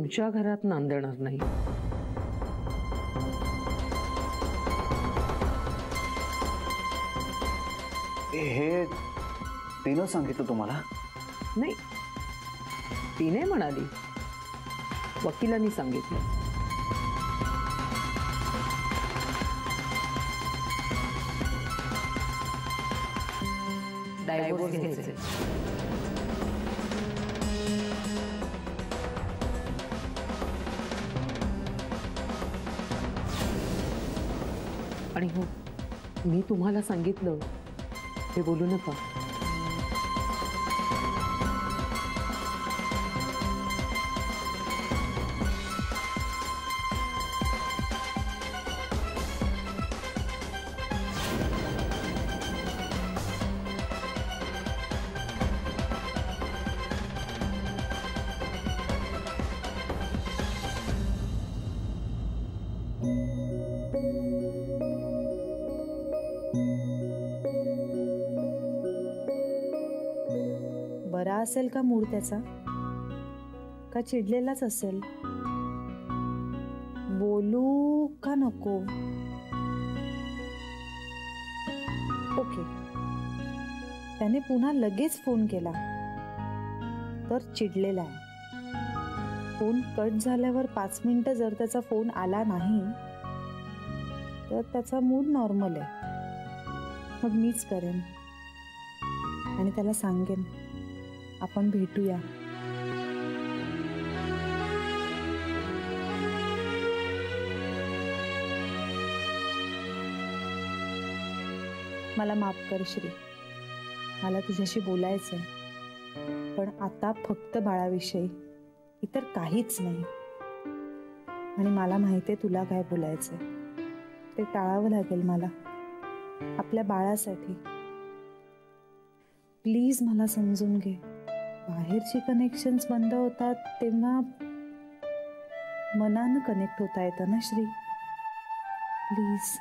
तुमच्या घरात नांदणार नाही. हे तिनं सांगितलं तुम्हाला? नाही, तिने म्हणाली, वकिलांनी सांगितलं. डायव्होर्स घ्यायचे. आणि हो, मी तुम्हाला सांगितलं हे बोलू नका. बरा असेल का मूड त्याचा, का चिडलेलाच असेल? बोलू का नको? ओके, त्याने पुन्हा लगेच फोन केला तर चिडलेला आहे. फोन कट झाल्यावर 5 मिनिटं जर त्याचा फोन आला नाही तर त्याचा मूड नॉर्मल आहे. मग मीच करेन आणि त्याला सांगेन आपण भेटूया. मला माफ कर श्री, मला तुझ्याशी बोलायचंय, पण आता फक्त बाळाविषयी, इतर काहीच नाही. आणि मला माहिती आहे तुला काय बोलायचंय, ते टाळावं लागेल मला आपल्या बाळासाठी. प्लीज मला समजून घे. बाहेरची कनेक्शन्स बंद होतात तेव्हा मनानं कनेक्ट होता येतं ना श्री. प्लीज.